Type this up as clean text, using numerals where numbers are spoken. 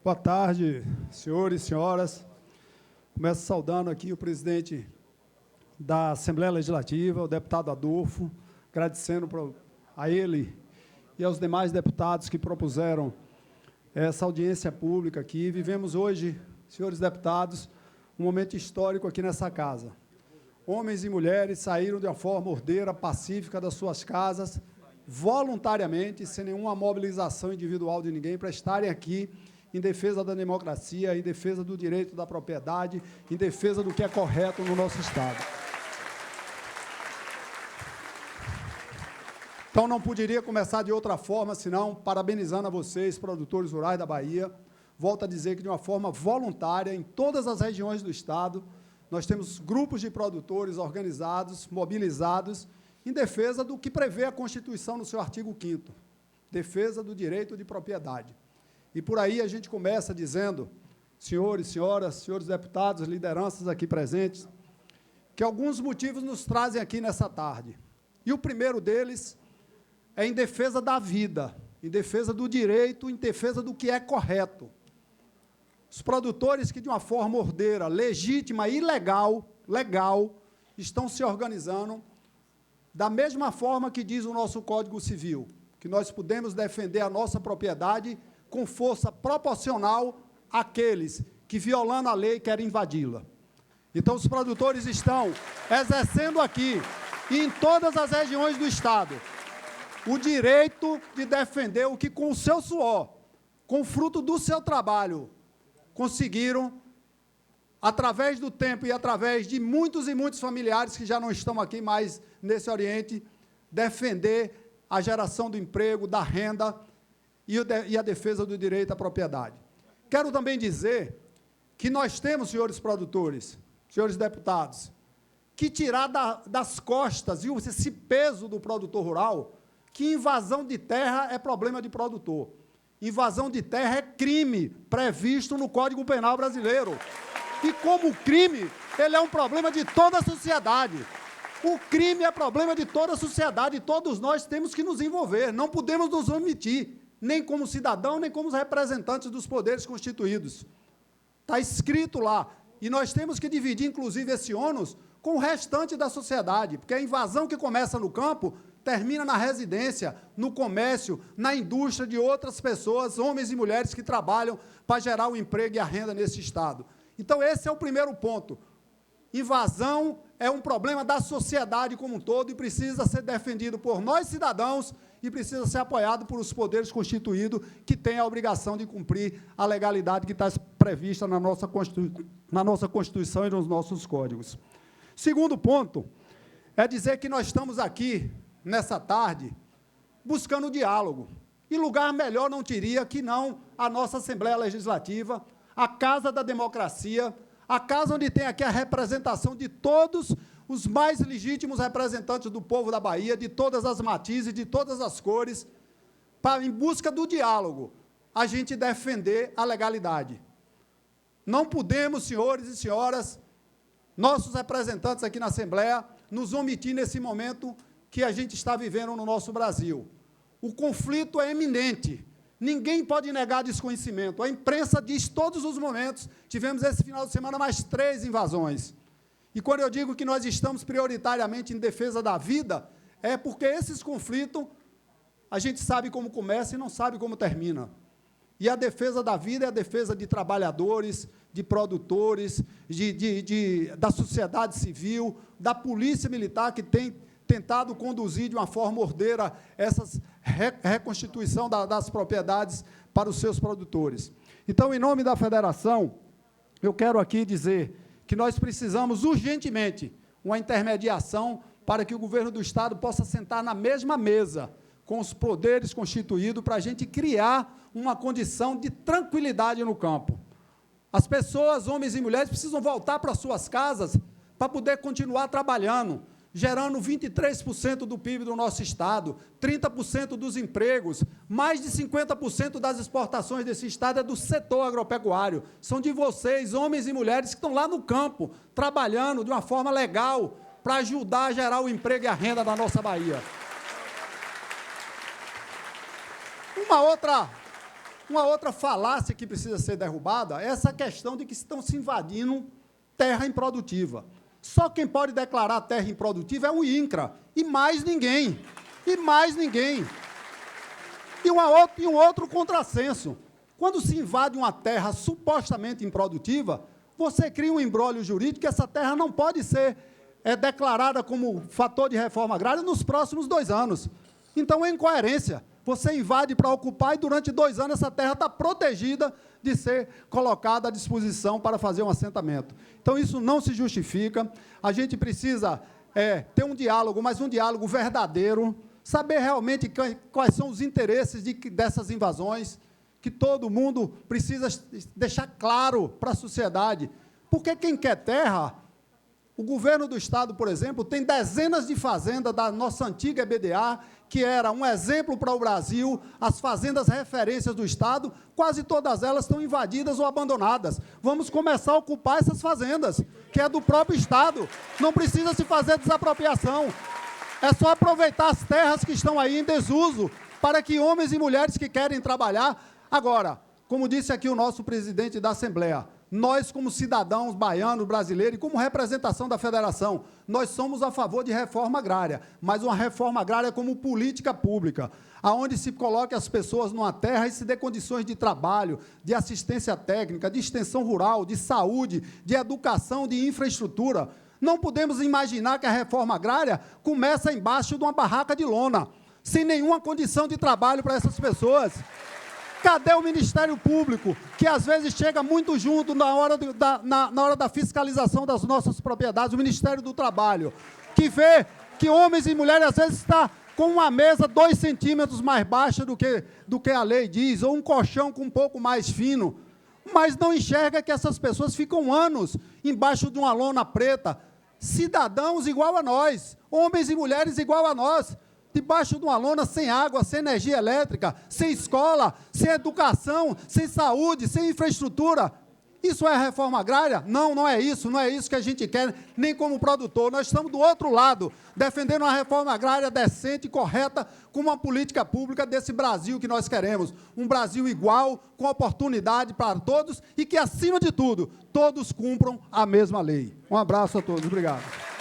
Boa tarde, senhores e senhoras. Começo saudando aqui o presidente da Assembleia Legislativa, o deputado Adolfo, agradecendo a ele e aos demais deputados que propuseram essa audiência pública aqui. Vivemos hoje, senhores deputados, um momento histórico aqui nessa casa. Homens e mulheres saíram de uma forma ordeira, pacífica das suas casas, voluntariamente, sem nenhuma mobilização individual de ninguém, para estarem aqui em defesa da democracia, em defesa do direito da propriedade, em defesa do que é correto no nosso Estado. Então, não poderia começar de outra forma, senão parabenizando a vocês, produtores rurais da Bahia. Volto a dizer que, de uma forma voluntária, em todas as regiões do Estado, nós temos grupos de produtores organizados, mobilizados, em defesa do que prevê a Constituição no seu artigo 5º, defesa do direito de propriedade. E por aí a gente começa dizendo, senhores, senhoras, senhores deputados, lideranças aqui presentes, que alguns motivos nos trazem aqui nessa tarde. E o primeiro deles é em defesa da vida, em defesa do direito, em defesa do que é correto. Os produtores que, de uma forma ordeira, legítima e legal, estão se organizando da mesma forma que diz o nosso Código Civil, que nós podemos defender a nossa propriedade com força proporcional àqueles que, violando a lei, querem invadi-la. Então, os produtores estão exercendo aqui, em todas as regiões do Estado, o direito de defender o que, com o seu suor, com o fruto do seu trabalho, conseguiram, através do tempo e através de muitos e muitos familiares que já não estão aqui mais nesse Oriente, defender a geração do emprego, da renda e a defesa do direito à propriedade. Quero também dizer que nós temos, senhores produtores, senhores deputados, que tirar das costas esse peso do produtor rural, que invasão de terra é problema de produtor. Invasão de terra é crime previsto no Código Penal brasileiro. E como crime, ele é um problema de toda a sociedade. O crime é problema de toda a sociedade e todos nós temos que nos envolver, não podemos nos omitir, nem como cidadão, nem como representantes dos poderes constituídos. Está escrito lá. E nós temos que dividir, inclusive, esse ônus com o restante da sociedade, porque a invasão que começa no campo termina na residência, no comércio, na indústria de outras pessoas, homens e mulheres que trabalham para gerar o emprego e a renda nesse Estado. Então, esse é o primeiro ponto. Invasão é um problema da sociedade como um todo e precisa ser defendido por nós, cidadãos, e precisa ser apoiado por os poderes constituídos, que têm a obrigação de cumprir a legalidade que está prevista na nossa Constituição e nos nossos códigos. Segundo ponto é dizer que nós estamos aqui, nessa tarde, buscando diálogo. E lugar melhor não teria que não a nossa Assembleia Legislativa, a Casa da Democracia, a casa onde tem aqui a representação de todos os mais legítimos representantes do povo da Bahia, de todas as matizes, de todas as cores, para, em busca do diálogo, a gente defender a legalidade. Não podemos, senhores e senhoras, nossos representantes aqui na Assembleia, nos omitir nesse momento que a gente está vivendo no nosso Brasil. O conflito é eminente. Ninguém pode negar desconhecimento. A imprensa diz todos os momentos. Tivemos esse final de semana mais 3 invasões. E quando eu digo que nós estamos prioritariamente em defesa da vida, é porque esses conflitos, a gente sabe como começa e não sabe como termina. E a defesa da vida é a defesa de trabalhadores, de produtores, da sociedade civil, da polícia militar, que tem tentado conduzir de uma forma ordeira essa reconstituição das propriedades para os seus produtores. Então, em nome da Federação, eu quero aqui dizer que nós precisamos urgentemente uma intermediação para que o governo do Estado possa sentar na mesma mesa com os poderes constituídos para a gente criar uma condição de tranquilidade no campo. As pessoas, homens e mulheres, precisam voltar para suas casas para poder continuar trabalhando, gerando 23% do PIB do nosso Estado, 30% dos empregos, mais de 50% das exportações desse Estado é do setor agropecuário. São de vocês, homens e mulheres, que estão lá no campo, trabalhando de uma forma legal, para ajudar a gerar o emprego e a renda da nossa Bahia. Uma outra falácia que precisa ser derrubada é essa questão de que estão se invadindo terra improdutiva. Só quem pode declarar terra improdutiva é o INCRA, e mais ninguém. E mais ninguém. E um outro contrassenso. Quando se invade uma terra supostamente improdutiva, você cria um imbróglio jurídico que essa terra não pode ser declarada como fator de reforma agrária nos próximos 2 anos. Então, é incoerência. Você invade para ocupar e, durante 2 anos, essa terra está protegida de ser colocada à disposição para fazer um assentamento. Então, isso não se justifica. A gente precisa ter um diálogo, mas um diálogo verdadeiro, saber realmente quais são os interesses dessas invasões, que todo mundo precisa deixar claro para a sociedade. Porque quem quer terra, o governo do Estado, por exemplo, tem dezenas de fazendas da nossa antiga EBDA, que era um exemplo para o Brasil, as fazendas referências do Estado, quase todas elas estão invadidas ou abandonadas. Vamos começar a ocupar essas fazendas, que é do próprio Estado. Não precisa se fazer desapropriação. É só aproveitar as terras que estão aí em desuso, para que homens e mulheres que querem trabalhar. Agora, como disse aqui o nosso presidente da Assembleia, nós, como cidadãos baianos, brasileiros, e como representação da federação, nós somos a favor de reforma agrária, mas uma reforma agrária como política pública, onde se coloque as pessoas numa terra e se dê condições de trabalho, de assistência técnica, de extensão rural, de saúde, de educação, de infraestrutura. Não podemos imaginar que a reforma agrária começa embaixo de uma barraca de lona, sem nenhuma condição de trabalho para essas pessoas. Cadê o Ministério Público, que às vezes chega muito junto na hora da fiscalização das nossas propriedades, o Ministério do Trabalho, que vê que homens e mulheres às vezes estão com uma mesa 2 centímetros mais baixa do que a lei diz, ou um colchão com um pouco mais fino, mas não enxerga que essas pessoas ficam anos embaixo de uma lona preta, cidadãos igual a nós, homens e mulheres igual a nós, debaixo de uma lona, sem água, sem energia elétrica, sem escola, sem educação, sem saúde, sem infraestrutura. Isso é reforma agrária? Não, não é isso que a gente quer, nem como produtor. Nós estamos do outro lado, defendendo uma reforma agrária decente e correta, com uma política pública desse Brasil que nós queremos. Um Brasil igual, com oportunidade para todos e que, acima de tudo, todos cumpram a mesma lei. Um abraço a todos. Obrigado.